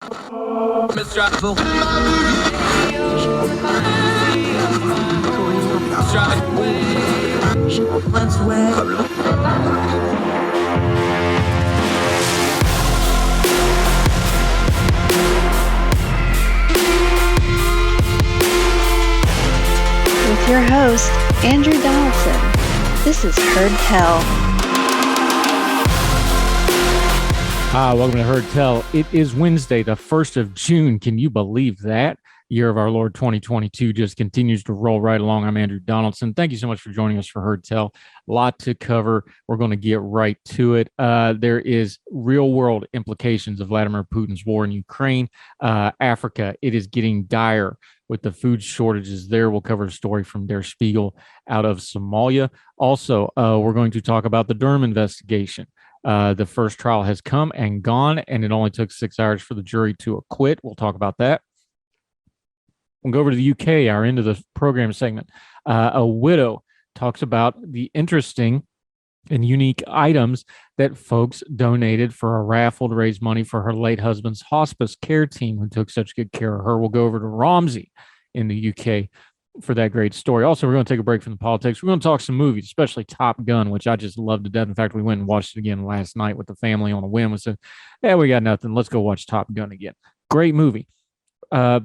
With your host, Andrew Donaldson. This is Heard Tell. Hi, welcome to Heard Tell. It is Wednesday, the 1st of June. Can you believe that? Year of our Lord 2022 just continues to roll right along. I'm Andrew Donaldson. Thank you so much for joining us for Heard Tell. A lot to cover. We're going to get right to it. There is real-world implications of Vladimir Putin's war in Ukraine. Africa, it is getting dire with the food shortages there. We'll cover a story from Der Spiegel out of Somalia. Also, we're going to talk about the Durham investigation. The first trial has come and gone, and it only took 6 hours for the jury to acquit. We'll talk about that. We'll go over to the UK, our end of the program segment. A widow talks about the interesting and unique items that folks donated for a raffle to raise money for her late husband's hospice care team who took such good care of her. We'll go over to Romsey in the UK for that great story. Also, we're going to take a break from the politics. We're going to talk some movies, especially Top Gun, which I just love to death. In fact, we went and watched it again last night with the family on a whim. We said, yeah, we got nothing. Let's go watch Top Gun again. Great movie.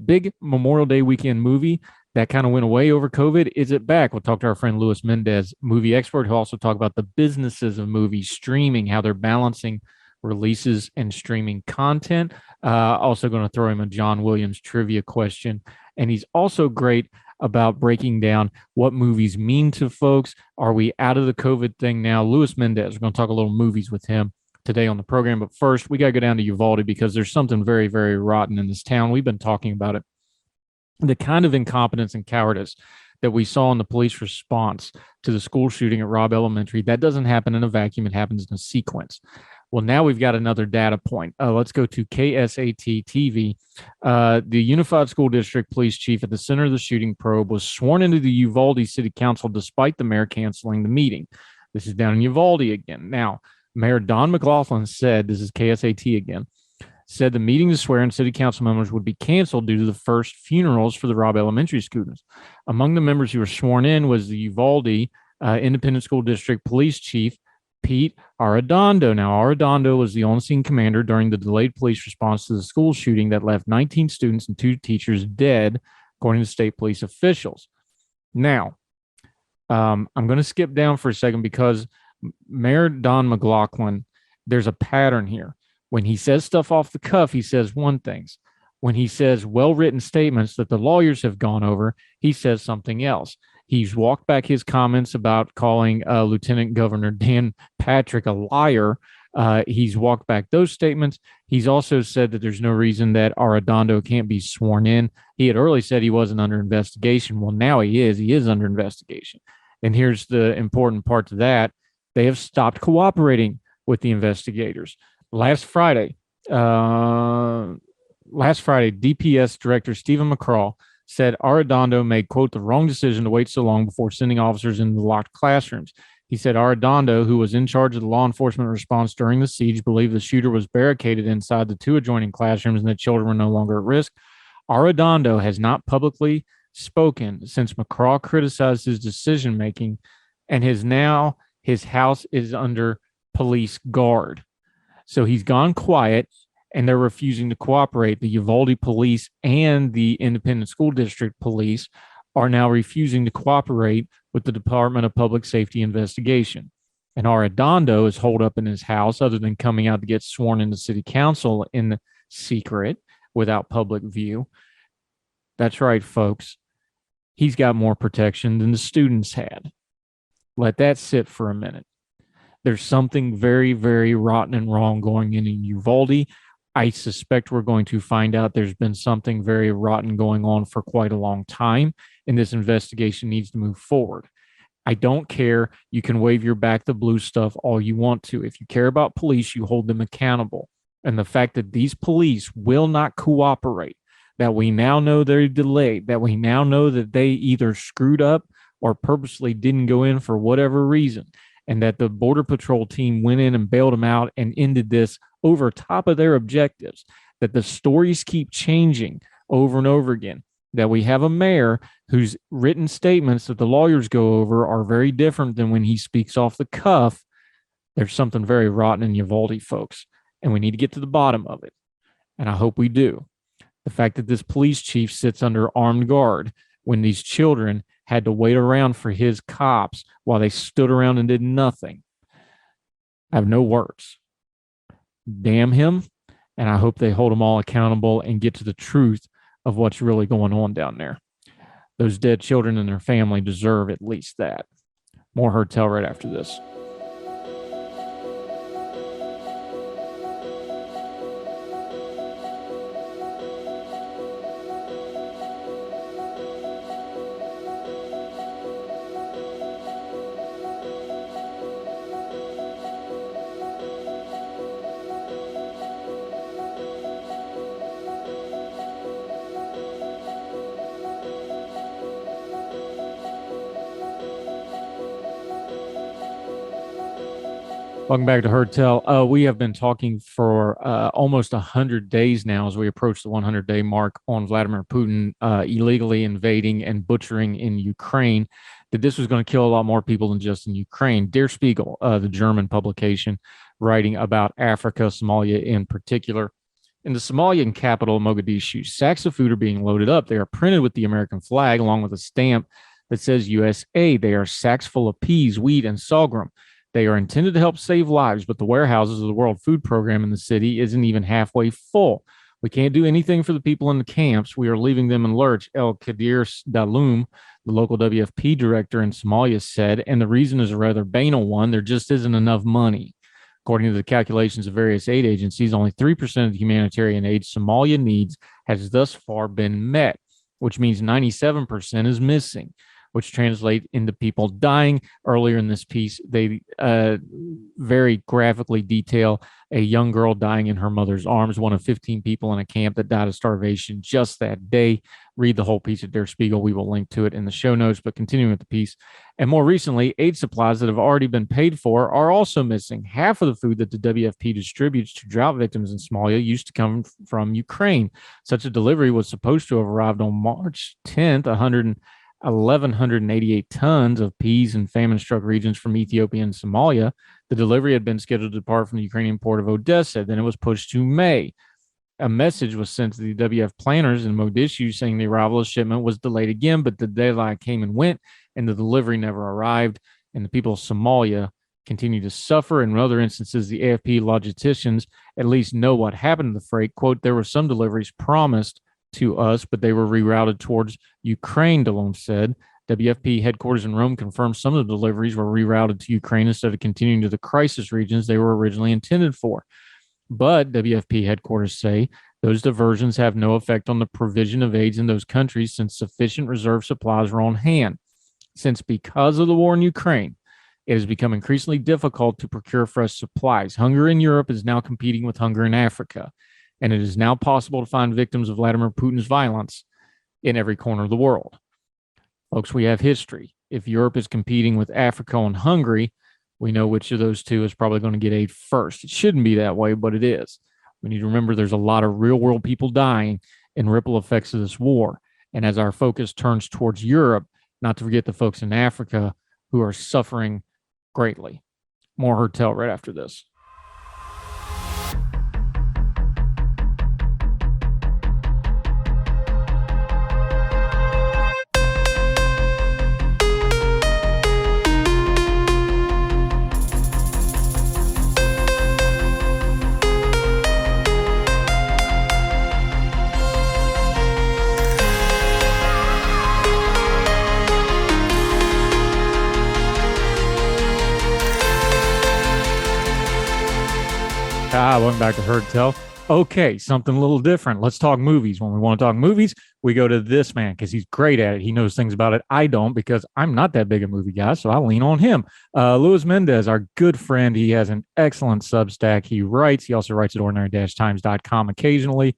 Big Memorial Day weekend movie that kind of went away over COVID. Is it back? We'll talk to our friend Louis Mendez, movie expert, who'll also talk about the businesses of movies, streaming, how they're balancing releases and streaming content. Also going to throw him a John Williams trivia question. And he's also great about breaking down what movies mean to folks. Are we out of the COVID thing now? Louis Mendez, we're going to talk a little movies with him today on the program. But first, we got to go down to Uvalde because there's something very, very rotten in this town. We've been talking about it. The kind of incompetence and cowardice that we saw in the police response to the school shooting at Robb Elementary, that doesn't happen in a vacuum. It happens in a sequence. Well, now we've got another data point. Let's go to KSAT TV. The Unified School District Police Chief at the center of the shooting probe was sworn into the Uvalde City Council despite the mayor canceling the meeting. This is down in Uvalde again. Now, Mayor Don McLaughlin said, this is KSAT again, said the meeting to swear in city council members would be canceled due to the first funerals for the Robb Elementary students. Among the members who were sworn in was the Uvalde Independent School District Police Chief, Pete Arredondo. Now, Arredondo was the on-scene commander during the delayed police response to the school shooting that left 19 students and 2 teachers dead, according to state police officials. Now, I'm going to skip down for a second because Mayor Don McLaughlin, there's a pattern here. When he says stuff off the cuff, he says one thing. When he says well-written statements that the lawyers have gone over, he says something else. He's walked back his comments about calling Lieutenant Governor Dan Patrick a liar. He's walked back those statements. He's also said that there's no reason that Arredondo can't be sworn in. He had earlier said he wasn't under investigation. Well, now he is. He is under investigation. And here's the important part to that. They have stopped cooperating with the investigators. Last Friday, DPS Director Stephen McCraw said Arredondo made, quote, the wrong decision to wait so long before sending officers into the locked classrooms. He said Arredondo, who was in charge of the law enforcement response during the siege, believed the shooter was barricaded inside the 2 adjoining classrooms and that children were no longer at risk. Arredondo has not publicly spoken since McCraw criticized his decision-making, and his house is under police guard. So he's gone quiet, and they're refusing to cooperate. The Uvalde police and the Independent School District police are now refusing to cooperate with the Department of Public Safety investigation. And Arredondo is holed up in his house other than coming out to get sworn into city council in secret without public view. That's right, folks. He's got more protection than the students had. Let that sit for a minute. There's something very, very rotten and wrong going in Uvalde. I suspect we're going to find out there's been something very rotten going on for quite a long time, and this investigation needs to move forward. I don't care. You can wave your back the blue stuff all you want to. If you care about police, you hold them accountable. And the fact that these police will not cooperate, that we now know they're delayed, that we now know that they either screwed up or purposely didn't go in for whatever reason, and that the Border Patrol team went in and bailed them out and ended this over top of their objectives. that the stories keep changing over and over again, that we have a mayor whose written statements that the lawyers go over are very different than when he speaks off the cuff. There's something very rotten in Uvalde, folks, and we need to get to the bottom of it. And I hope we do. The fact that this police chief sits under armed guard when these children had to wait around for his cops while they stood around and did nothing. I have no words. Damn him. And I hope they hold them all accountable and get to the truth of what's really going on down there. Those dead children and their family deserve at least that. More Heard Tell right after this. Welcome back to Heard Tell. We have been talking for almost 100 days now as we approach the 100-day mark on Vladimir Putin illegally invading and butchering in Ukraine, that this was going to kill a lot more people than just in Ukraine. Der Spiegel, the German publication, writing about Africa, Somalia in particular. In the Somalian capital, Mogadishu, sacks of food are being loaded up. They are printed with the American flag along with a stamp that says USA. They are sacks full of peas, wheat, and sorghum. They are intended to help save lives, but the warehouses of the World Food Program in the city isn't even halfway full. We can't do anything for the people in the camps. We are leaving them in lurch, El Kadir Dalum, the local WFP director in Somalia, said, and the reason is a rather banal one. There just isn't enough money. According to the calculations of various aid agencies, only 3% of the humanitarian aid Somalia needs has thus far been met, which means 97% is missing, which translate into people dying. Earlier in this piece, they very graphically detail a young girl dying in her mother's arms, one of 15 people in a camp that died of starvation just that day. Read the whole piece at Der Spiegel. We will link to it in the show notes, but continuing with the piece. And more recently, aid supplies that have already been paid for are also missing. Half of the food that the WFP distributes to drought victims in Somalia used to come from Ukraine. Such a delivery was supposed to have arrived on March 10th, 1,188 tons of peas in famine-struck regions from Ethiopia and Somalia. The delivery had been scheduled to depart from the Ukrainian port of Odessa. Then it was pushed to May. A message was sent to the WF planners in Mogadishu saying the arrival of the shipment was delayed again, but the deadline came and went, and the delivery never arrived. And the people of Somalia continue to suffer. In other instances, the AFP logisticians at least know what happened to the freight. Quote, there were some deliveries promised to us, but they were rerouted towards Ukraine, Delon said. WFP headquarters in Rome confirmed some of the deliveries were rerouted to Ukraine instead of continuing to the crisis regions they were originally intended for. But WFP headquarters say those diversions have no effect on the provision of aids in those countries since sufficient reserve supplies are on hand. Since because of the war in Ukraine, it has become increasingly difficult to procure fresh supplies. Hunger in Europe is now competing with hunger in Africa. And it is now possible to find victims of Vladimir Putin's violence in every corner of the world. Folks, we have history. If Europe is competing with Africa and Hungary, we know which of those two is probably going to get aid first. It shouldn't be that way, but it is. We need to remember there's a lot of real-world people dying in ripple effects of this war. And as our focus turns towards Europe, not to forget the folks in Africa who are suffering greatly. More Heard Tell right after this. Welcome back to Heard Tell. Okay, something a little different. Let's talk movies. When we want to talk movies, we go to this man because he's great at it. He knows things about it. I don't because I'm not that big a movie guy, so I lean on him. Luis Mendez, our good friend. He has an excellent Substack. He writes. He also writes at ordinary-times.com occasionally.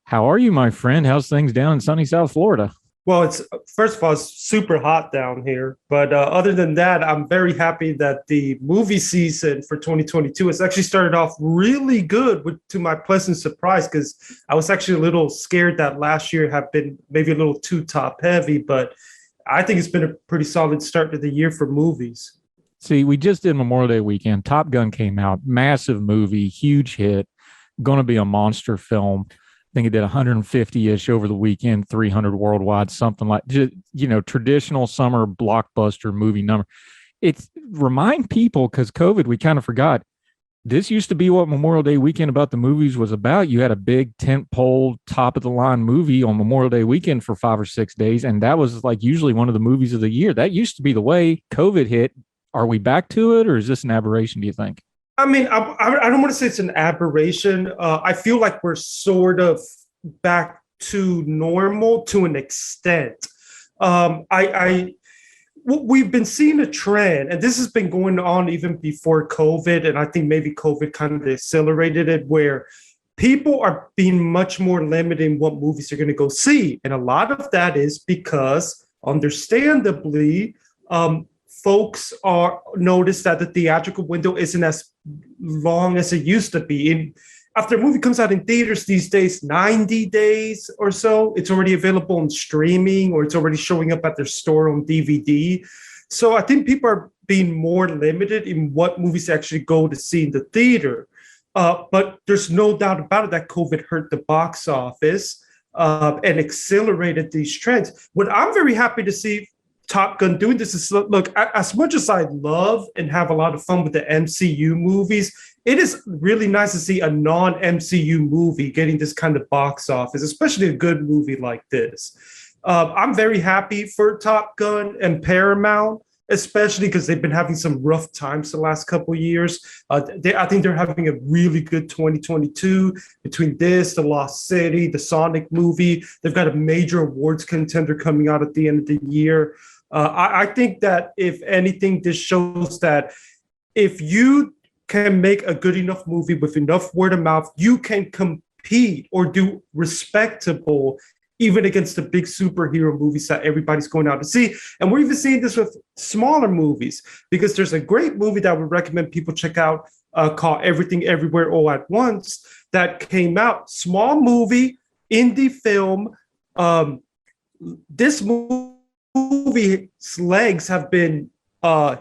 How are you, my friend? How's things down in sunny South Florida? Well, it's first of all, it's super hot down here. But other than that, I'm very happy that the movie season for 2022 has actually started off really good, to my pleasant surprise, because I was actually a little scared that last year had been maybe a little too top heavy. But I think it's been a pretty solid start to the year for movies. See, we just did Memorial Day weekend. Top Gun came out, massive movie, huge hit, going to be a monster film. I think it did 150-ish over the weekend, 300 worldwide, something like, traditional summer blockbuster movie number. It's remind people, because COVID, we kind of forgot. This used to be what Memorial Day weekend about the movies was about. You had a big tent pole, top of the line movie on Memorial Day weekend for 5 or 6 days. And that was like usually one of the movies of the year. That used to be the way. COVID hit. Are we back to it, or is this an aberration, do you think? I mean, I don't want to say it's an aberration. I feel like we're sort of back to normal to an extent. We've been seeing a trend, and this has been going on even before COVID, and I think maybe COVID kind of accelerated it, where people are being much more limited in what movies they're going to go see. And a lot of that is because, understandably, folks are notice that the theatrical window isn't as long as it used to be. After a movie comes out in theaters these days, 90 days or so, it's already available on streaming, or it's already showing up at their store on DVD. So I think people are being more limited in what movies they actually go to see in the theater. But there's no doubt about it that COVID hurt the box office and accelerated these trends. What I'm very happy to see Top Gun doing this is, look, as much as I love and have a lot of fun with the MCU movies, it is really nice to see a non-MCU movie getting this kind of box office, especially a good movie like this. I'm very happy for Top Gun and Paramount, especially because they've been having some rough times the last couple of years. I think they're having a really good 2022 between this, The Lost City, the Sonic movie. They've got a major awards contender coming out at the end of the year. I think that if anything, this shows that if you can make a good enough movie with enough word of mouth, you can compete or do respectable even against the big superhero movies that everybody's going out to see. And we're even seeing this with smaller movies, because there's a great movie that I would recommend people check out called Everything Everywhere All at Once that came out. Small movie, indie film. This movie's legs have been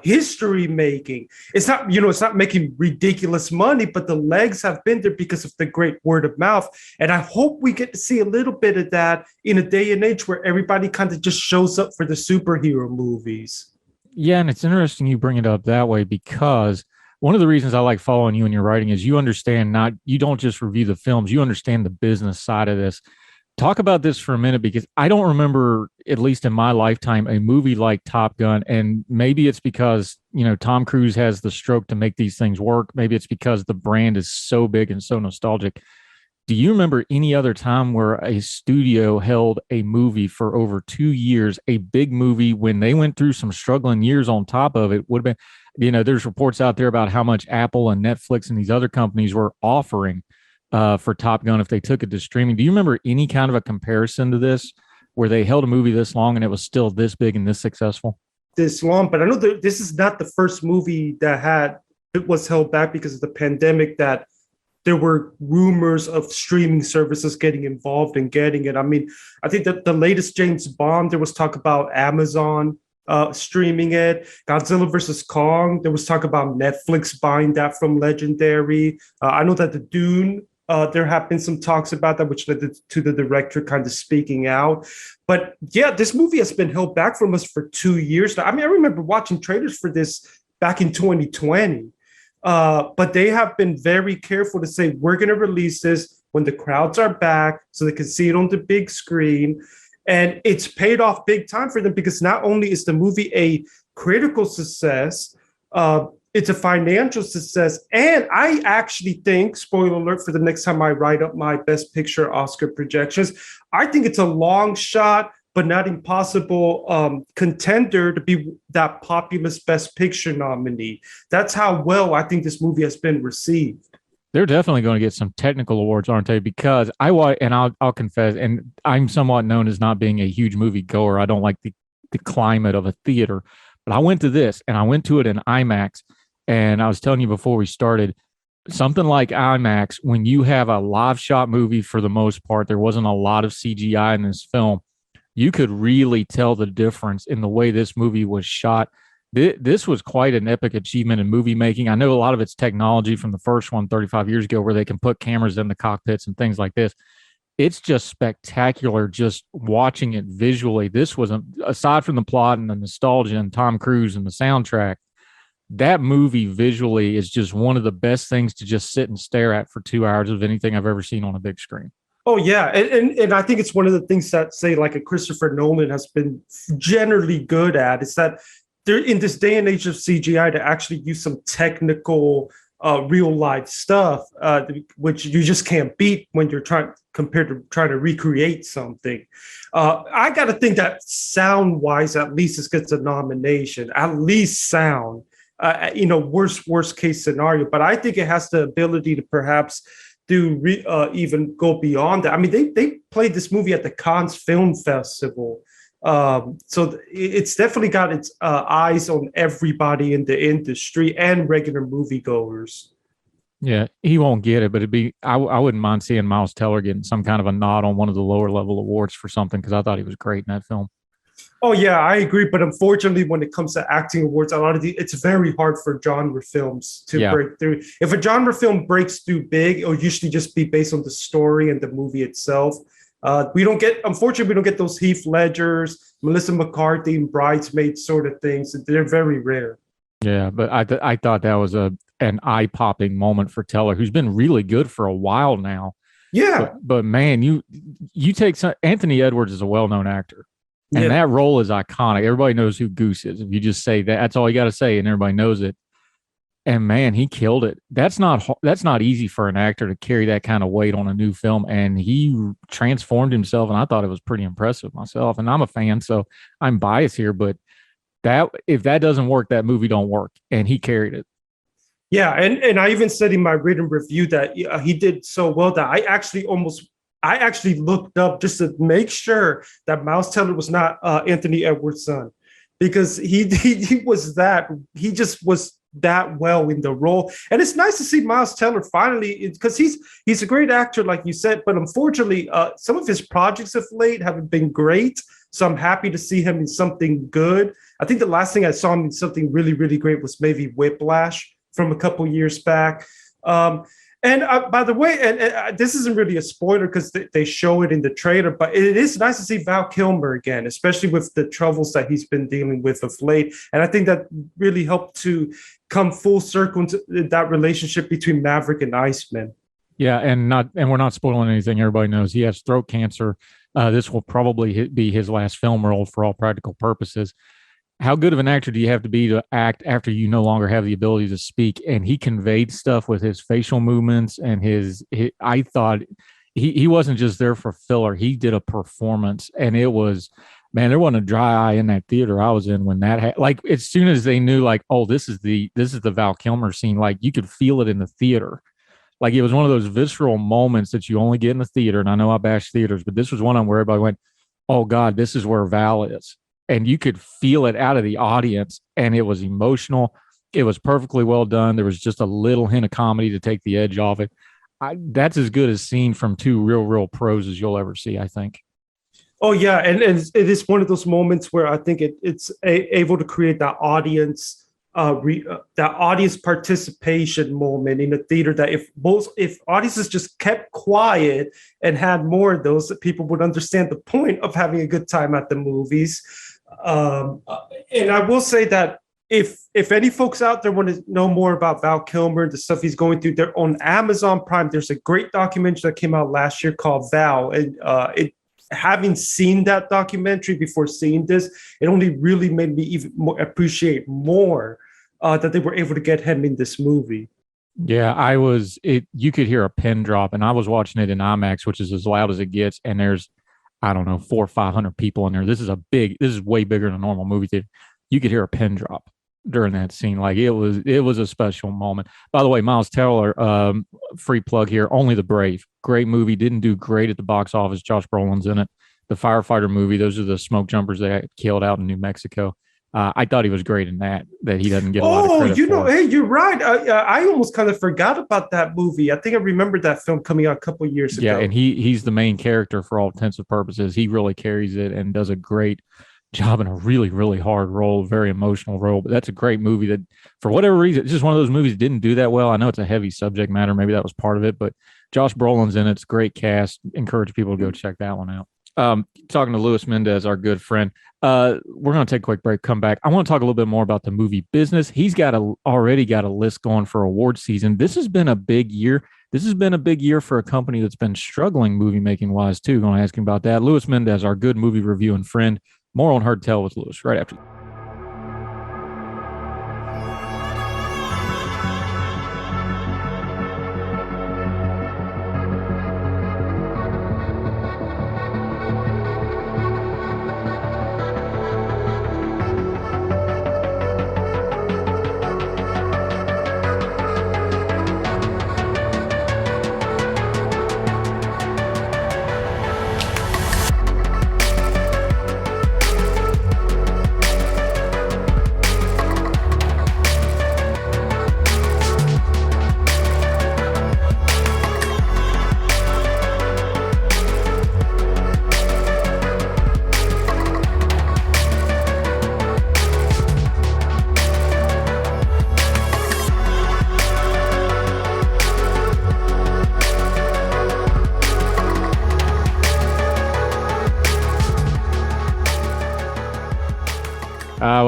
history making. It's not making ridiculous money, but the legs have been there because of the great word of mouth. And I hope we get to see a little bit of that in a day and age where everybody kind of just shows up for the superhero movies. Yeah, and it's interesting you bring it up that way, because one of the reasons I like following you and your writing is you don't just review the films, you understand the business side of this. Talk about this for a minute, because I don't remember, at least in my lifetime, a movie like Top Gun. And maybe it's because, Tom Cruise has the stroke to make these things work. Maybe it's because the brand is so big and so nostalgic. Do you remember any other time where a studio held a movie for over 2 years, a big movie, when they went through some struggling years on top of it? Would have been, there's reports out there about how much Apple and Netflix and these other companies were offering for Top Gun if they took it to streaming. Do you remember any kind of a comparison to this where they held a movie this long and it was still this big and this successful? This long, but I know that this is not the first movie that it was held back because of the pandemic, that there were rumors of streaming services getting involved and getting it. I mean, I think that the latest James Bond, there was talk about Amazon streaming it. Godzilla versus Kong, there was talk about Netflix buying that from Legendary. I know that the Dune, there have been some talks about that, which led to the director kind of speaking out. But yeah, this movie has been held back from us for 2 years now. I mean, I remember watching trailers for this back in 2020. But they have been very careful to say, we're going to release this when the crowds are back so they can see it on the big screen. And it's paid off big time for them, because not only is the movie a critical success, it's a financial success. And I actually think, spoiler alert for the next time I write up my Best Picture Oscar projections, I think it's a long shot, but not impossible contender to be that populist Best Picture nominee. That's how well I think this movie has been received. They're definitely going to get some technical awards, aren't they? Because I'll confess, and I'm somewhat known as not being a huge movie goer. I don't like the climate of a theater, but I went to this and I went to it in IMAX. And I was telling you before we started, something like IMAX, when you have a live shot movie for the most part, there wasn't a lot of CGI in this film. You could really tell the difference in the way this movie was shot. This was quite an epic achievement in movie making. I know a lot of it's technology from the first one 35 years ago where they can put cameras in the cockpits and things like this. It's just spectacular just watching it visually. This was, aside from the plot and the nostalgia and Tom Cruise and the soundtrack, that movie visually is just one of the best things to just sit and stare at for 2 hours of anything I've ever seen on a big screen. Oh yeah, and I think it's one of the things that, say, like a Christopher Nolan has been generally good at, is that they're in this day and age of CGI to actually use some technical, real life stuff, which you just can't beat when you're compared to trying to recreate something. I got to think that sound wise, at least this gets a nomination, at least sound. Worst case scenario, but I think it has the ability to perhaps even go beyond that. I mean, they played this movie at the Cannes Film Festival. So it's definitely got its eyes on everybody in the industry and regular moviegoers. Yeah, he won't get it, but I wouldn't mind seeing Miles Teller getting some kind of a nod on one of the lower level awards for something, because I thought he was great in that film. Oh yeah, I agree. But unfortunately, when it comes to acting awards, it's very hard for genre films to break through. If a genre film breaks through big, it'll usually just be based on the story and the movie itself. Unfortunately, we don't get those Heath Ledgers, Melissa McCarthy, and Bridesmaids sort of things. They're very rare. Yeah, but I thought that was an eye-popping moment for Teller, who's been really good for a while now. Yeah. But man, you take Anthony Edwards is a well-known actor. And that role is iconic. Everybody knows who Goose is. If you just say that, that's all you got to say, and everybody knows it. And man, he killed it. That's not easy for an actor to carry that kind of weight on a new film. And he transformed himself, and I thought it was pretty impressive myself. And I'm a fan, so I'm biased here, but if that doesn't work, that movie don't work. And he carried it. Yeah, and I even said in my written review that he did so well that I actually looked up just to make sure that Miles Teller was not Anthony Edwards' son, because he just was that well in the role. And it's nice to see Miles Teller finally, because he's a great actor, like you said, but unfortunately, some of his projects of late haven't been great. So I'm happy to see him in something good. I think the last thing I saw him in something really, really great was maybe Whiplash from a couple years back. By the way, and this isn't really a spoiler because they show it in the trailer, but it is nice to see Val Kilmer again, especially with the troubles that he's been dealing with of late. And I think that really helped to come full circle into that relationship between Maverick and Iceman. Yeah, and we're not spoiling anything. Everybody knows he has throat cancer. This will probably be his last film role for all practical purposes. How good of an actor do you have to be to act after you no longer have the ability to speak? And he conveyed stuff with his facial movements and I thought he wasn't just there for filler. He did a performance, and it was, man, there wasn't a dry eye in that theater I was in when that like, as soon as they knew, like, oh, this is the Val Kilmer scene, like you could feel it in the theater. Like it was one of those visceral moments that you only get in the theater. And I know I bash theaters, but this was one on where everybody went, oh God, this is where Val is. And you could feel it out of the audience, and it was emotional. It was perfectly well done. There was just a little hint of comedy to take the edge off it. That's as good as seen from two real pros as you'll ever see, I think. Oh yeah, and it is one of those moments where I think it's able to create that audience participation moment in the theater. That if audiences just kept quiet and had more of those, that people would understand the point of having a good time at the movies. And I will say that if any folks out there want to know more about Val Kilmer, the stuff he's going through, they're on Amazon Prime. There's a great documentary that came out last year called Val. And having seen that documentary before seeing this, it only really made me even more appreciate more that they were able to get him in this movie. Yeah, you could hear a pin drop, and I was watching it in IMAX, which is as loud as it gets. And there's, I don't know, 400 or 500 people in there. This is way bigger than a normal movie theater. You could hear a pin drop. during that scene. Like it was a special moment. By the way, Miles Teller, free plug here, Only the Brave. Great movie. Didn't do great at the box office. Josh Brolin's in it. The firefighter movie. Those are the smoke jumpers that killed out in New Mexico. I thought he was great in that he doesn't get a lot of credit for. Hey, you're right. I almost kind of forgot about that movie. I think I remember that film coming out a couple years ago. Yeah, and he's the main character for all intents and purposes. He really carries it and does a great job in a really, really hard role, very emotional role. But that's a great movie that, for whatever reason, it's just one of those movies that didn't do that well. I know it's a heavy subject matter. Maybe that was part of it, but Josh Brolin's in it. It's a great cast. Encourage people to go check that one out. Talking to Luis Mendez, our good friend. We're going to take a quick break, come back. I want to talk a little bit more about the movie business. He's already got a list going for award season. This has been a big year. This has been a big year for a company that's been struggling movie making wise too. Going to ask him about that. Luis Mendez, our good movie review and friend. More on Heard Tell with Luis right after.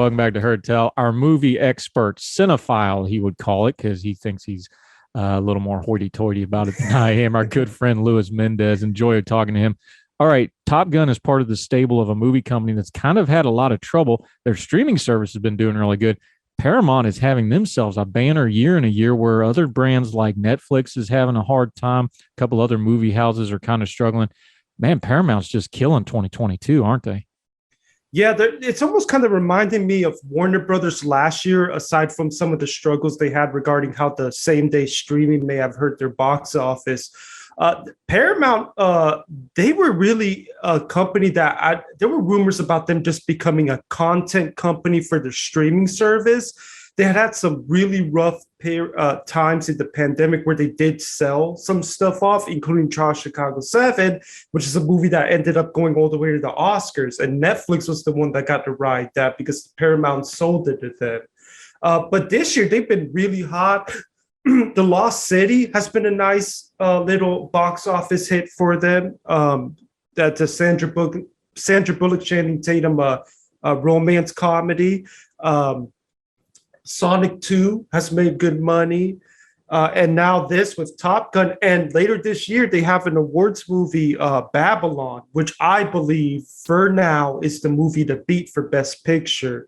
Welcome back to Heard Tell. Our movie expert, cinephile, he would call it, because he thinks he's a little more hoity-toity about it than I am. Our good friend Luis Mendez. Enjoy talking to him. All right, Top Gun is part of the stable of a movie company that's kind of had a lot of trouble. Their streaming service has been doing really good. Paramount is having themselves a banner year in a year where other brands like Netflix is having a hard time. A couple other movie houses are kind of struggling. Man, Paramount's just killing 2022, aren't they? Yeah, it's almost kind of reminding me of Warner Brothers last year, aside from some of the struggles they had regarding how the same-day streaming may have hurt their box office. Paramount, they were really a company that there were rumors about them just becoming a content company for their streaming service. They had some really rough times in the pandemic where they did sell some stuff off, including Chicago 7, which is a movie that ended up going all the way to the Oscars. And Netflix was the one that got to ride that because Paramount sold it to them. But this year, they've been really hot. The Lost City has been a nice little box office hit for them. That's a Sandra Bullock, Channing Tatum romance comedy. Sonic 2 has made good money. And now this with Top Gun. And later this year, they have an awards movie, Babylon, which I believe for now is the movie to beat for Best Picture.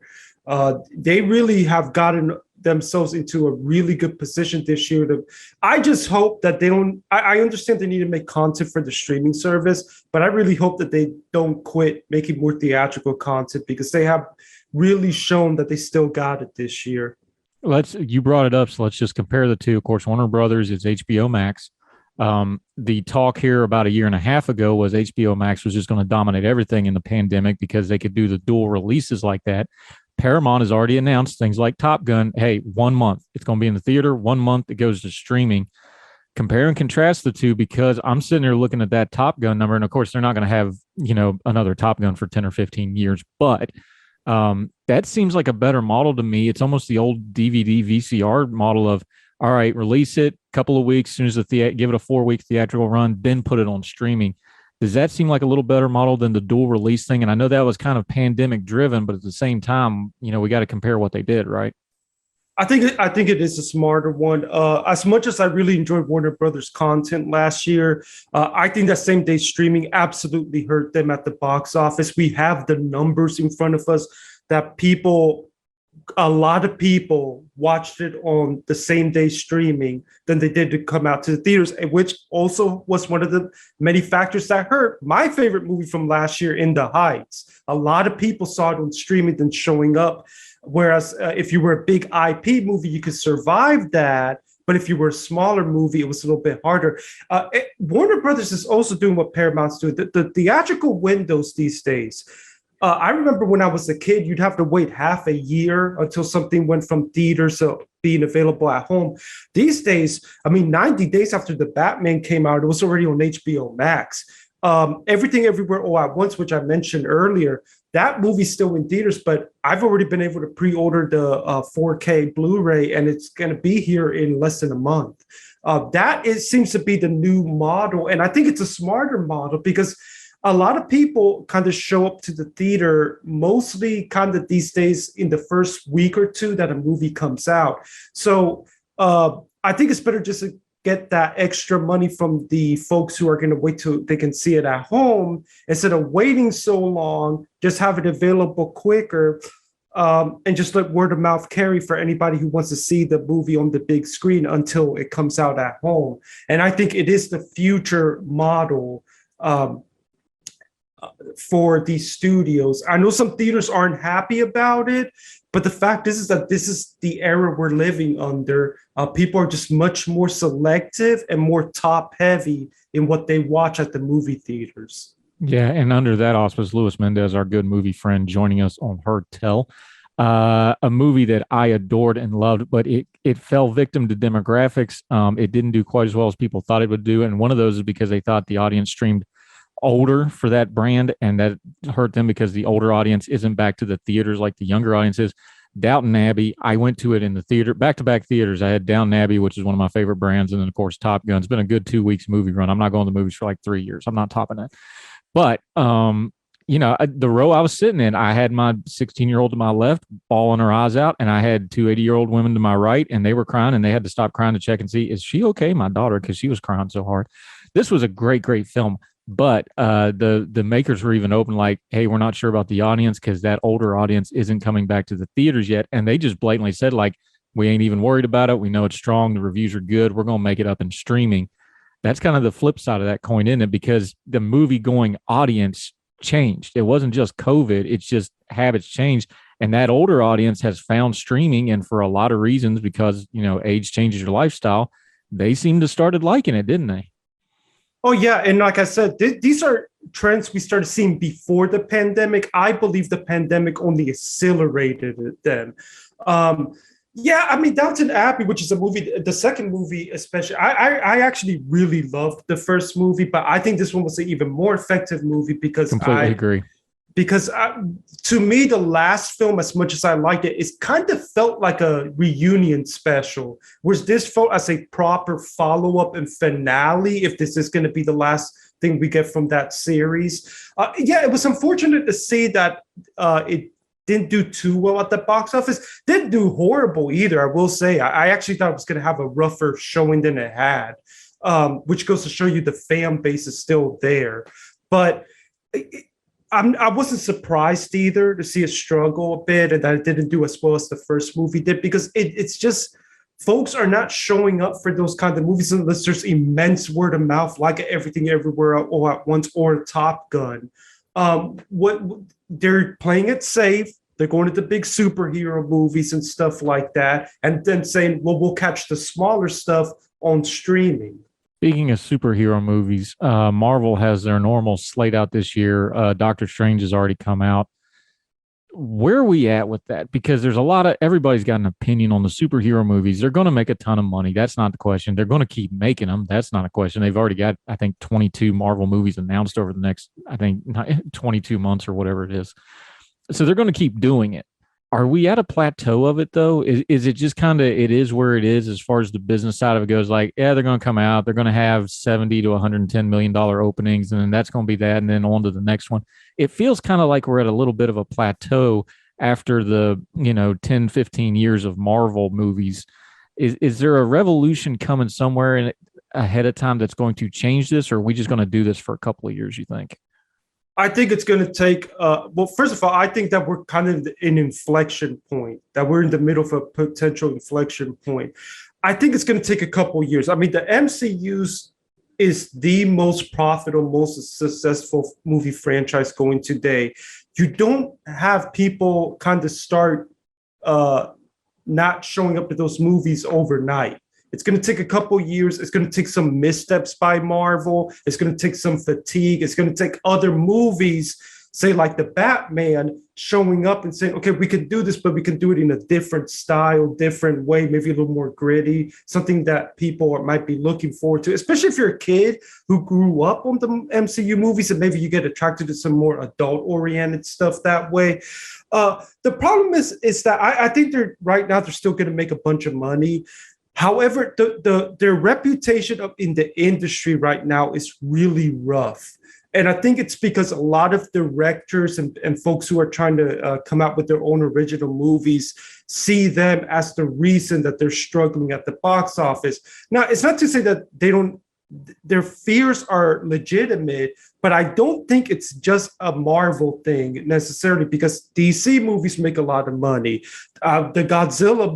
They really have gotten themselves into a really good position this year. I just hope that they don't, I understand they need to make content for the streaming service, but I really hope that they don't quit making more theatrical content because they have really shown that they still got it this year. You brought it up, so let's just compare the two. Of course, Warner Brothers is HBO Max. The talk here about a year and a half ago was HBO Max was just going to dominate everything in the pandemic because they could do the dual releases like that. Paramount has already announced things like Top Gun. Hey, 1 month. It's going to be in the theater. 1 month, it goes to streaming. Compare and contrast the two because I'm sitting here looking at that Top Gun number. And of course, they're not going to have, another Top Gun for 10 or 15 years. But that seems like a better model to me. It's almost the old DVD VCR model of, all right, release it a couple of weeks, as soon as give it a 4-week theatrical run, then put it on streaming. Does that seem like a little better model than the dual release thing? And I know that was kind of pandemic driven, but at the same time, we got to compare what they did, right? I think it is a smarter one. As much as I really enjoyed Warner Brothers content last year, I think that same day streaming absolutely hurt them at the box office. We have the numbers in front of us that people a lot of people watched it on the same day streaming than they did to come out to the theaters, which also was one of the many factors that hurt my favorite movie from last year, In the Heights. A lot of people saw it on streaming than showing up. Whereas if you were a big IP movie, you could survive that. But if you were a smaller movie, it was a little bit harder. Warner Brothers is also doing what Paramount's doing. The theatrical windows these days. I remember when I was a kid, you'd have to wait half a year until something went from theaters to being available at home. These days, 90 days after the Batman came out, it was already on HBO Max. Everything Everywhere All at Once, which I mentioned earlier, that movie's still in theaters, but I've already been able to pre-order the 4K Blu-ray, and it's going to be here in less than a month. Seems to be the new model, and I think it's a smarter model because a lot of people kind of show up to the theater mostly kind of these days in the first week or two that a movie comes out. So I think it's better just to get that extra money from the folks who are going to wait till they can see it at home instead of waiting so long, just have it available quicker, and just let word of mouth carry for anybody who wants to see the movie on the big screen until it comes out at home. And I think it is the future model for these studios. I know some theaters aren't happy about it, but the fact is that this is the era we're living under. People are just much more selective and more top heavy in what they watch at the movie theaters. Yeah, and under that auspice, Louis Mendez, our good movie friend, joining us on Heard Tell, a movie that I adored and loved, but it fell victim to demographics. It didn't do quite as well as people thought it would do, and one of those is because they thought the audience streamed older for that brand, and that hurt them because the older audience isn't back to the theaters like the younger audience is. Downton Abbey, I went to it in the theater, back-to-back theaters. I had Downton Abbey, which is one of my favorite brands, and then, of course, Top Gun. It's been a good 2 weeks movie run. I'm not going to the movies for like 3 years. I'm not topping that. But, the row I was sitting in, I had my 16-year-old to my left, bawling her eyes out, and I had two 80-year-old women to my right, and they were crying, and they had to stop crying to check and see, is she okay, my daughter, because she was crying so hard. This was a great, great film. But the makers were even open, like, hey, we're not sure about the audience because that older audience isn't coming back to the theaters yet. And they just blatantly said, like, we ain't even worried about it. We know it's strong. The reviews are good. We're going to make it up in streaming. That's kind of the flip side of that coin, isn't it? Because the movie going audience changed. It wasn't just COVID. It's just habits changed. And that older audience has found streaming. And for a lot of reasons, because, age changes your lifestyle, they seem to started liking it, didn't they? Oh, yeah. And like I said, these are trends we started seeing before the pandemic. I believe the pandemic only accelerated them. Downton Abbey, which is a movie, the second movie especially, I actually really loved the first movie, but I think this one was an even more effective movie because Completely agree. Because to me, the last film, as much as I liked it, it kind of felt like a reunion special, whereas this felt as a proper follow-up and finale, if this is going to be the last thing we get from that series. It was unfortunate to see that it didn't do too well at the box office. Didn't do horrible either, I will say. I actually thought it was going to have a rougher showing than it had, which goes to show you the fan base is still there. But I wasn't surprised either to see it struggle a bit and that it didn't do as well as the first movie did, because it's just folks are not showing up for those kind of movies unless there's immense word of mouth, like Everything Everywhere All at Once or Top Gun. What they're playing it safe. They're going to the big superhero movies and stuff like that, and then saying, well, we'll catch the smaller stuff on streaming. Speaking of superhero movies, Marvel has their normal slate out this year. Doctor Strange has already come out. Where are we at with that? Because there's everybody's got an opinion on the superhero movies. They're going to make a ton of money. That's not the question. They're going to keep making them. That's not a question. They've already got, I think, 22 Marvel movies announced over the next, 22 months or whatever it is. So they're going to keep doing it. Are we at a plateau of it, though? Is it just kind of, it is where it is as far as the business side of it goes? Like, yeah, they're going to come out. They're going to have $70 to $110 million openings, and then that's going to be that, and then on to the next one. It feels kind of like we're at a little bit of a plateau after the, 10, 15 years of Marvel movies. Is there a revolution coming somewhere ahead of time that's going to change this, or are we just going to do this for a couple of years, you think? I think it's going to take, well, first of all, I think that we're kind of in an inflection point, that we're in the middle of a potential inflection point. I think it's going to take a couple years. I mean, the MCU's is the most profitable, most successful movie franchise going today. You don't have people kind of start not showing up to those movies overnight. It's going to take a couple years. It's going to take some missteps by Marvel. It's going to take some fatigue. It's going to take other movies, say like the Batman, showing up and saying, okay, we can do this, but we can do it in a different style, different way, maybe a little more gritty, something that people might be looking forward to, especially if you're a kid who grew up on the MCU movies and maybe you get attracted to some more adult-oriented stuff that way. The problem is that I think they're still going to make a bunch of money. However, their reputation in the industry right now is really rough. And I think it's because a lot of directors and folks who are trying to come out with their own original movies see them as the reason that they're struggling at the box office. Now, it's not to say that their fears are legitimate, but I don't think it's just a Marvel thing necessarily, because DC movies make a lot of money. The Godzilla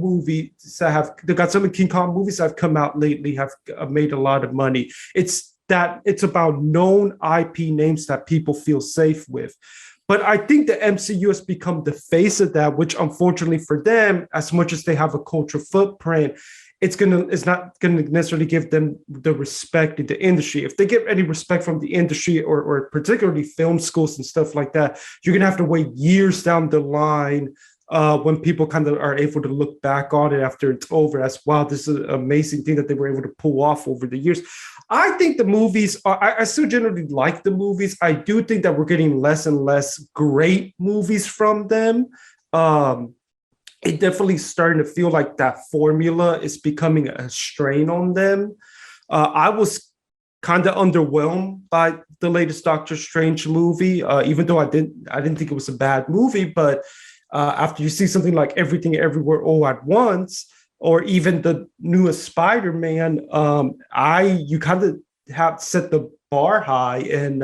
King Kong movies that have come out lately have made a lot of money. It's about known IP names that people feel safe with. But I think the MCU has become the face of that, which unfortunately for them, as much as they have a cultural footprint, it's not gonna necessarily give them the respect in the industry. If they get any respect from the industry or particularly film schools and stuff like that, you're gonna have to wait years down the line when people kind of are able to look back on it after it's over as, wow, this is an amazing thing that they were able to pull off over the years. I think the movies, I still generally like the movies. I do think that we're getting less and less great movies from them. It definitely starting to feel like that formula is becoming a strain on them. I was kind of underwhelmed by the latest Doctor Strange movie, even though I didn't think it was a bad movie. But after you see something like Everything Everywhere All at Once, or even the newest Spider-Man, you kind of have set the bar high, and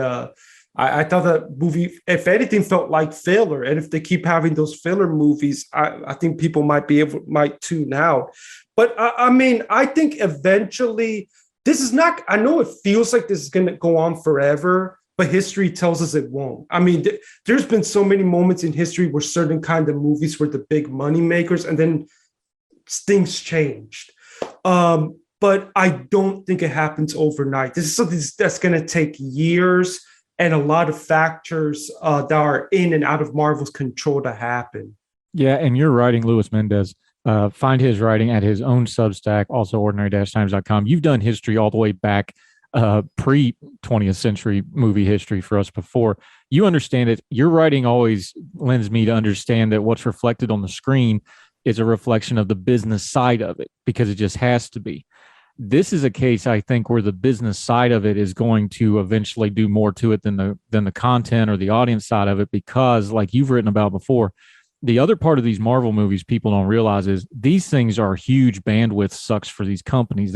I thought that movie, if anything, felt like filler. And if they keep having those filler movies, I think people might tune out. But I mean, I think eventually this is not, I know it feels like this is going to go on forever, but history tells us it won't. I mean, there's been so many moments in history where certain kind of movies were the big money makers, and then things changed. But I don't think it happens overnight. This is something that's going to take years and a lot of factors that are in and out of Marvel's control to happen. Yeah, and you're writing Louis Mendez. Find his writing at his own Substack, also ordinary-times.com. You've done history all the way back pre-20th century movie history for us before. You understand it. Your writing always lends me to understand that what's reflected on the screen is a reflection of the business side of it, because it just has to be. This is a case, I think, where the business side of it is going to eventually do more to it than the content or the audience side of it, because, like you've written about before, the other part of these Marvel movies people don't realize is these things are huge bandwidth sucks for these companies.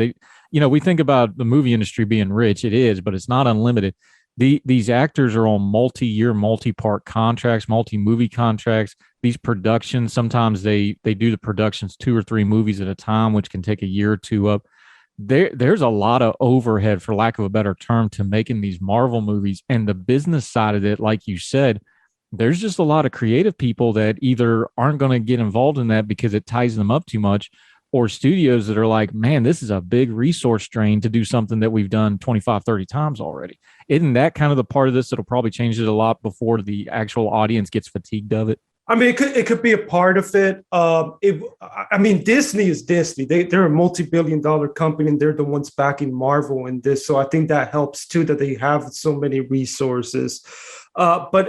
We think about the movie industry being rich. It is, but it's not unlimited. These actors are on multi-year, multi-part contracts, multi-movie contracts. These productions, sometimes they do the productions 2 or 3 movies at a time, which can take a year or two up. There's a lot of overhead, for lack of a better term, to making these Marvel movies. And the business side of it, like you said, there's just a lot of creative people that either aren't going to get involved in that because it ties them up too much, or studios that are like, man, this is a big resource drain to do something that we've done 25, 30 times already. Isn't that kind of the part of this that'll probably change it a lot before the actual audience gets fatigued of it? I mean, it could be a part of it. I mean, Disney is Disney. They're a multi-billion-dollar company, and they're the ones backing Marvel in this. So I think that helps too, that they have so many resources. But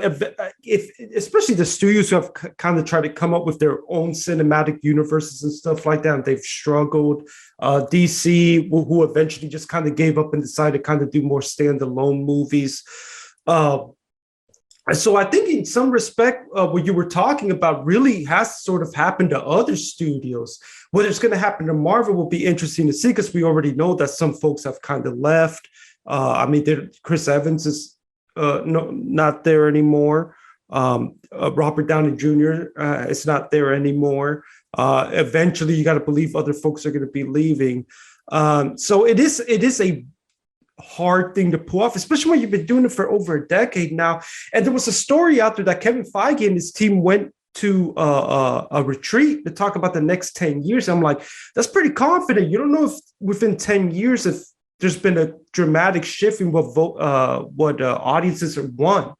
if especially the studios who have kind of tried to come up with their own cinematic universes and stuff like that, and they've struggled. DC, who eventually just kind of gave up and decided to kind of do more standalone movies. So I think in some respect, what you were talking about really has sort of happened to other studios. Whether it's going to happen to Marvel will be interesting to see, because we already know that some folks have kind of left. I mean, Chris Evans is no, not there anymore. Robert Downey Jr. Is not there anymore. Eventually, you got to believe other folks are going to be leaving. So it is a hard thing to pull off, especially when you've been doing it for over a decade now. And there was a story out there that Kevin Feige and his team went to a retreat to talk about the next 10 years. I'm like, that's pretty confident. You don't know if within 10 years, if there's been a dramatic shift in what audiences want.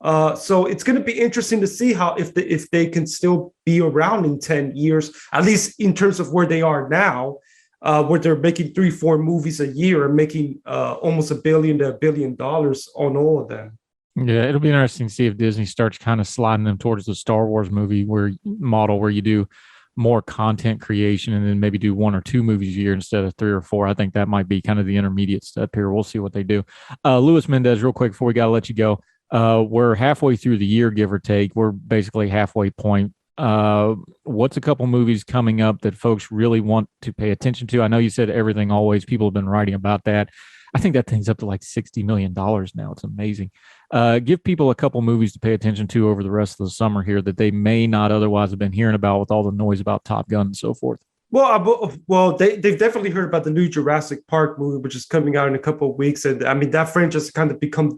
So it's going to be interesting to see how if they can still be around in 10 years, at least in terms of where they are now, where they're making 3-4 movies a year and making almost $1 billion to $1 billion on all of them. Yeah, it'll be interesting to see if Disney starts kind of sliding them towards the Star Wars movie model where you do more content creation and then maybe do 1 or 2 movies a year instead of 3 or 4. I think that might be kind of the intermediate step here. We'll see what they do. Luis Mendez, real quick before we got to let you go. We're halfway through the year, give or take. We're basically halfway point. What's a couple movies coming up that folks really want to pay attention to? I know you said Everything Always. People have been writing about that. I think that thing's up to like $60 million now. It's amazing. Give people a couple movies to pay attention to over the rest of the summer here that they may not otherwise have been hearing about with all the noise about Top Gun and so forth. Well, they've definitely heard about the new Jurassic Park movie, which is coming out in a couple of weeks. And I mean, that franchise has kind of become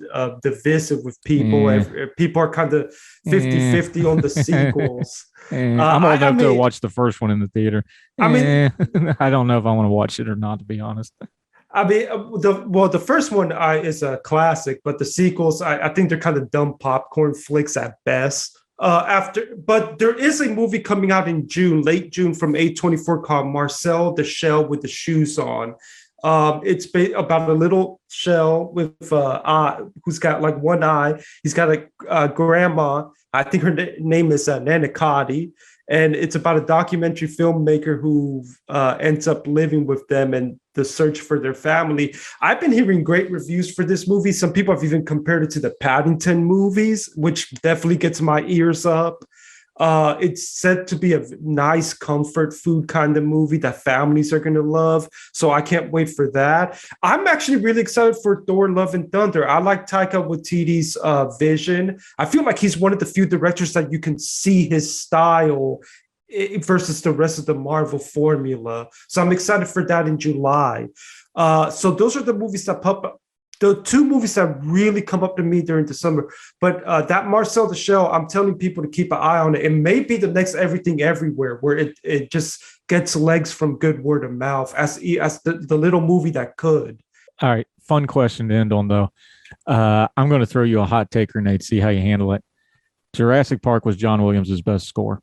divisive with people. People are kind of 50-50 on the sequels. I'm old enough to watch the first one in the theater. I don't know if I want to watch it or not, to be honest. I mean, the first one is a classic, but the sequels, I think they're kind of dumb popcorn flicks at best. But there is a movie coming out in late June from A24 called Marcel the Shell with the Shoes On. It's about a little shell with who's got like one eye. He's got a grandma. I think her name is Nanikati. And it's about a documentary filmmaker who ends up living with them and the search for their family. I've been hearing great reviews for this movie. Some people have even compared it to the Paddington movies, which definitely gets my ears up. It's said to be a nice comfort food kind of movie that families are going to love. So I can't wait for that. I'm actually really excited for Thor: Love and Thunder. I like Taika Waititi's vision. I feel like he's one of the few directors that you can see his style versus the rest of the Marvel formula. So I'm excited for that in July. So those are the movies that pop up. The 2 movies that really come up to me during the summer. But that Marcel the Shell, I'm telling people to keep an eye on it. It may be the next Everything Everywhere, where it just gets legs from good word of mouth as the little movie that could. All right. Fun question to end on, though. I'm going to throw you a hot take grenade, see how you handle it. Jurassic Park was John Williams' best score.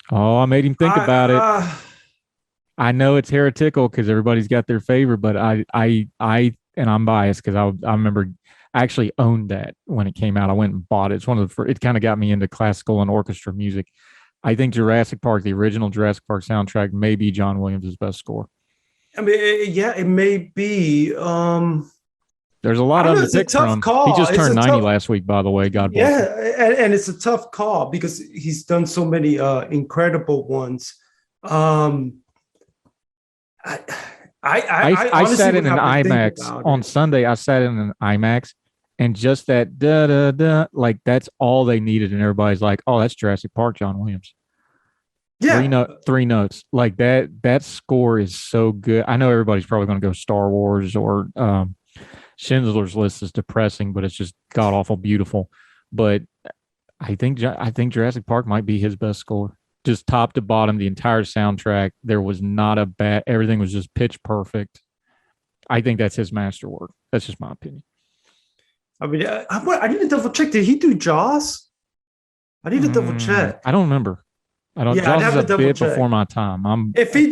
Oh, I made him think about it. I know it's heretical because everybody's got their favorite, but I and I'm biased because I remember I actually owned that when it came out. I went and bought it. It's one of the first, it kind of got me into classical and orchestra music. I think Jurassic Park, the original Jurassic Park soundtrack, may be John Williams' best score. I mean, yeah, it may be. There's a lot of it to pick from. Call. He just turned 90 last week, by the way. God bless him. Yeah, and it's a tough call because he's done so many incredible ones. I sat in an IMAX on Sunday. I sat in an IMAX, and just that da da da, like that's all they needed, and everybody's like, "Oh, that's Jurassic Park, John Williams." Yeah, three notes like that. That score is so good. I know everybody's probably going to go Star Wars or Schindler's List is depressing, but it's just god awful beautiful. But I think Jurassic Park might be his best score. Just top to bottom, the entire soundtrack. There was not a bad. Everything was just pitch perfect. I think that's his masterwork. That's just my opinion. I mean, I need to double check. Did he do Jaws? I need to double check. I don't remember. I don't. Yeah, Jaws is a bit before my time. If he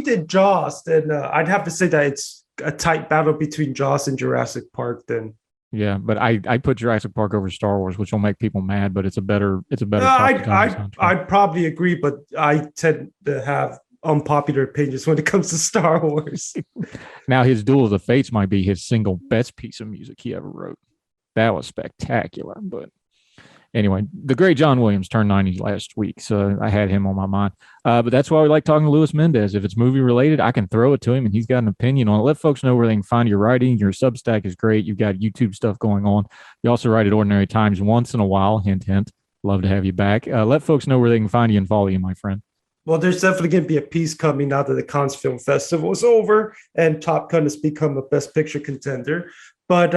did Jaws, then I'd have to say that it's a tight battle between Jaws and Jurassic Park. Then. Yeah, but I put Jurassic Park over Star Wars, which will make people mad, but it's a better. I'd probably agree, but I tend to have unpopular opinions when it comes to Star Wars. Now, his Duel of the Fates might be his single best piece of music he ever wrote. That was spectacular. But Anyway, the great John Williams turned 90 last week, so I had him on my mind. But that's why we like talking to Louis Mendez. If it's movie related, I can throw it to him, and he's got an opinion on it. Let folks know where they can find your writing. Your Substack is great. You've got YouTube stuff going on. You also write at Ordinary Times once in a while. Hint, hint. Love to have you back. Let folks know where they can find you and follow you, my friend. Well, there's definitely going to be a piece coming now that the Cannes Film Festival is over and Top Gun has become a Best Picture contender. But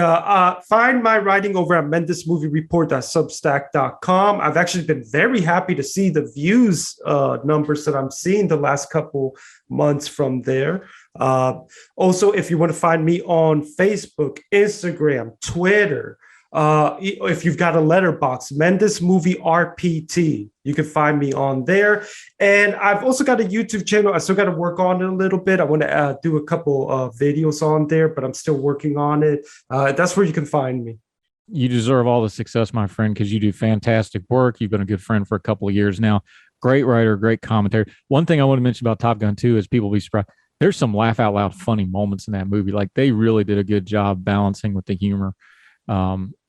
find my writing over at mendezmoviereport.substack.com. I've actually been very happy to see the views numbers that I'm seeing the last couple months from there. Also, if you want to find me on Facebook, Instagram, Twitter, if you've got a letterbox, Mendez Movie RPT, you can find me on there. And I've also got a YouTube channel. I still got to work on it a little bit. I want to do a couple of videos on there, but I'm still working on it. That's where you can find me. You deserve all the success, my friend, because you do fantastic work. You've been a good friend for a couple of years now. Great writer, great commentary. One thing I want to mention about Top Gun 2 is people be surprised. There's some laugh out loud funny moments in that movie. Like they really did a good job balancing with the humor.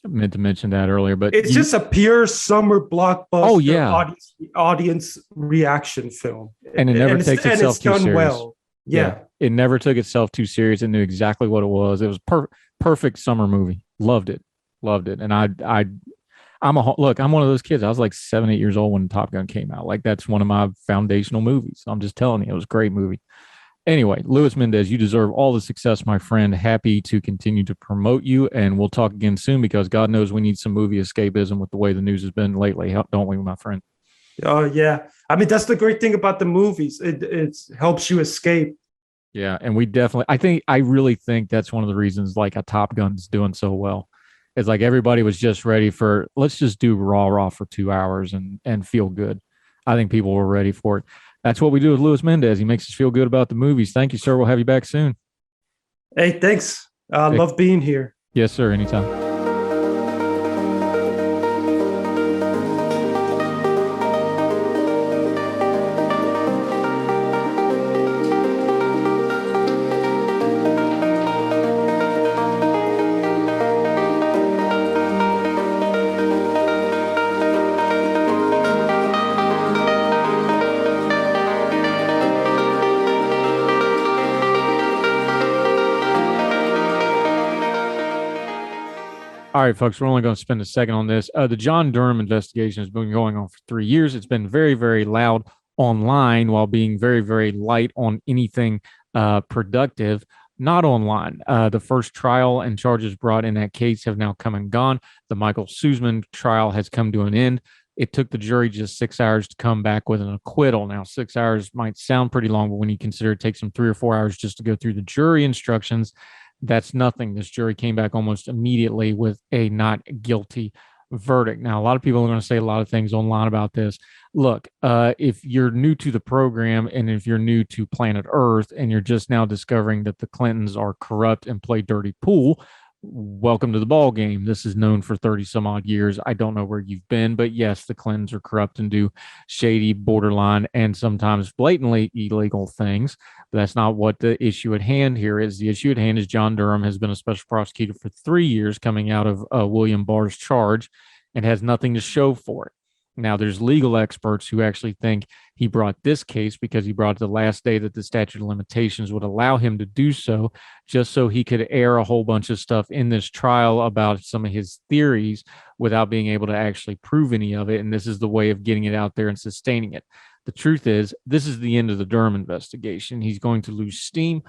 Meant to mention that earlier, but it's just a pure summer blockbuster. Oh yeah, audience reaction film, and it never takes itself too serious. Well. Yeah, it never took itself too serious. It knew exactly what it was. It was perfect summer movie. Loved it. And I'm one of those kids. I was like 7, 8 years old when Top Gun came out. Like that's one of my foundational movies. I'm just telling you, it was a great movie. Anyway, Louis Mendez, you deserve all the success, my friend. Happy to continue to promote you, and we'll talk again soon because God knows we need some movie escapism with the way the news has been lately, don't we, my friend? Oh, yeah. I mean, that's the great thing about the movies. It helps you escape. Yeah, and I really think that's one of the reasons like a Top Gun's doing so well. It's like everybody was just ready for, let's just do raw for 2 hours and feel good. I think people were ready for it. That's what we do with Louis Mendez. He makes us feel good about the movies. Thank you, sir. We'll have you back soon. Hey, thanks. I love being here. Yes, sir. Anytime. All right, folks, we're only going to spend a second on this. The John Durham investigation has been going on for 3 years. It's been very, very loud online while being very, very light on anything productive, not online. The first trial and charges brought in that case have now come and gone. The Michael Sussman trial has come to an end. It took the jury just 6 hours to come back with an acquittal. Now, 6 hours might sound pretty long, but when you consider it takes them 3 or 4 hours just to go through the jury instructions, that's nothing. This jury came back almost immediately with a not guilty verdict. Now, a lot of people are going to say a lot of things online about this. Look, if you're new to the program and if you're new to planet Earth and you're just now discovering that the Clintons are corrupt and play dirty pool, welcome to the ball game. This is known for 30 some odd years. I don't know where you've been, but yes, the Clintons are corrupt and do shady, borderline, and sometimes blatantly illegal things. But that's not what the issue at hand here is. The issue at hand is John Durham has been a special prosecutor for 3 years coming out of William Barr's charge and has nothing to show for it. Now, there's legal experts who actually think he brought this case because he brought it the last day that the statute of limitations would allow him to do so, just so he could air a whole bunch of stuff in this trial about some of his theories without being able to actually prove any of it. And this is the way of getting it out there and sustaining it. The truth is, this is the end of the Durham investigation. He's going to lose steam.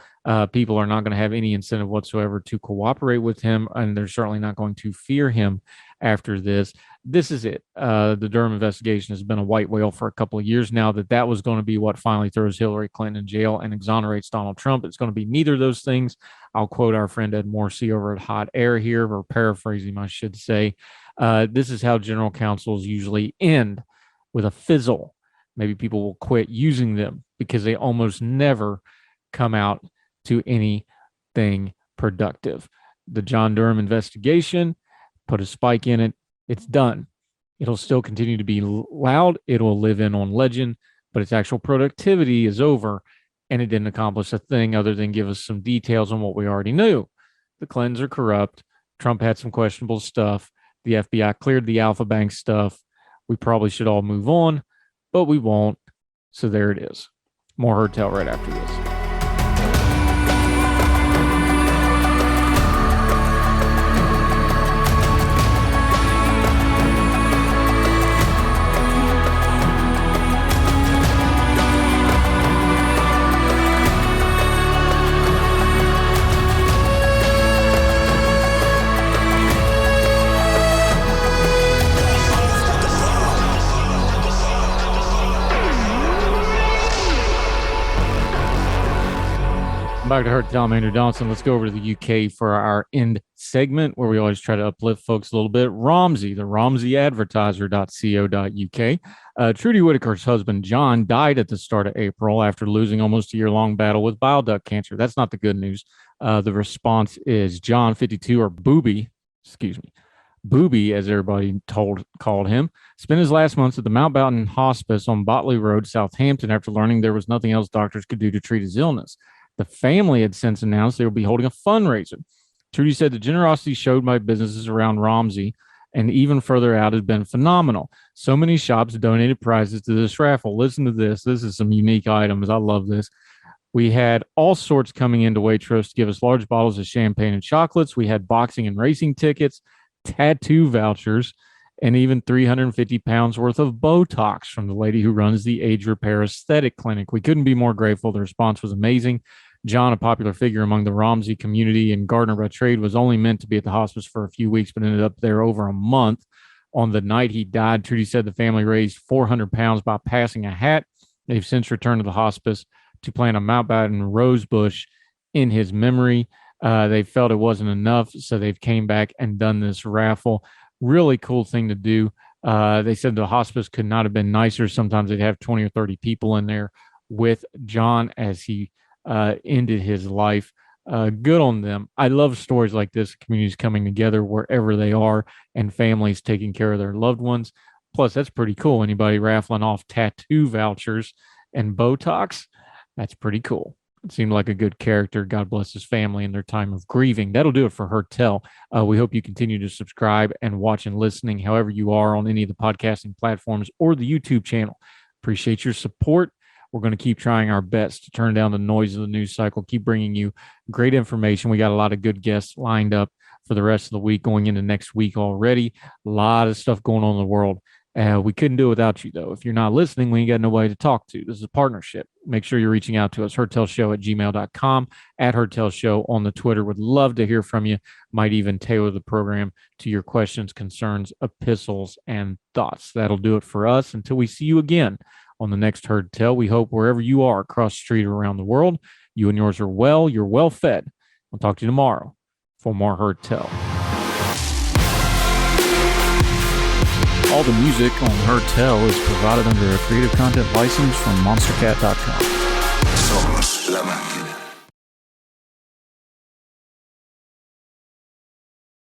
People are not going to have any incentive whatsoever to cooperate with him, and they're certainly not going to fear him after this. This is it. The Durham investigation has been a white whale for a couple of years now. That was going to be what finally throws Hillary Clinton in jail and exonerates Donald Trump. It's going to be neither of those things. I'll quote our friend Ed Morrissey over at Hot Air here, or paraphrasing, I should say. This is how general counsels usually end, with a fizzle. Maybe people will quit using them because they almost never come out to anything productive. The John Durham investigation, put a spike in it. It's done. It'll still continue to be loud. It'll live in on legend, but its actual productivity is over, and it didn't accomplish a thing other than give us some details on what we already knew. The Clintons are corrupt. Trump had some questionable stuff. The FBI cleared the Alpha Bank stuff. We probably should all move on, but we won't. So there it is. More Heard Tell right after this. Back to Heard Tell. I'm Andrew Donaldson. Let's go over to the UK for our end segment where we always try to uplift folks a little bit. Romsey, the RomseyAdvertiser.co.uk. Trudy Whitaker's husband, John, died at the start of April after losing almost a year-long battle with bile duct cancer. That's not the good news. The response is John, 52, or Booby, Booby, as everybody called him, spent his last months at the Mountbatten Hospice on Botley Road, Southampton, after learning there was nothing else doctors could do to treat his illness. The family had since announced they would be holding a fundraiser. Trudy said the generosity showed by businesses around Romsey and even further out had been phenomenal. So many shops donated prizes to this raffle. Listen to this. This is some unique items. I love this. We had all sorts coming into Waitrose to give us large bottles of champagne and chocolates. We had boxing and racing tickets, tattoo vouchers, and even 350 pounds worth of Botox from the lady who runs the Age Repair Aesthetic Clinic. We couldn't be more grateful. The response was amazing. John, a popular figure among the Romsey community and gardener by trade, was only meant to be at the hospice for a few weeks, but ended up there over a month. On the night he died, Trudy said the family raised 400 pounds by passing a hat. They've since returned to the hospice to plant a Mountbatten rose bush in his memory. They felt it wasn't enough, so they've came back and done this raffle. Really cool thing to do. They said the hospice could not have been nicer. Sometimes they'd have 20 or 30 people in there with John as he ended his life. Good on them. I love stories like this, communities coming together wherever they are and families taking care of their loved ones. Plus, that's pretty cool. Anybody raffling off tattoo vouchers and Botox? That's pretty cool. It seemed like a good character. God bless his family in their time of grieving. That'll do it for Heard Tell. We hope you continue to subscribe and watch and listening however you are on any of the podcasting platforms or the YouTube channel. Appreciate your support. We're going to keep trying our best to turn down the noise of the news cycle, keep bringing you great information. We got a lot of good guests lined up for the rest of the week, going into next week already. A lot of stuff going on in the world. We couldn't do it without you, though. If you're not listening, we ain't got nobody to talk to. This is a partnership. Make sure you're reaching out to us, heardtellshow@gmail.com, @heardtellshow on the Twitter. Would love to hear from you. Might even tailor the program to your questions, concerns, epistles, and thoughts. That'll do it for us until we see you again on the next Heard Tell. We hope wherever you are across the street or around the world, you and yours are well, you're well fed. We'll talk to you tomorrow for more Heard Tell. All the music on Heard Tell is provided under a Creative Content license from monstercat.com. Somos la máquina.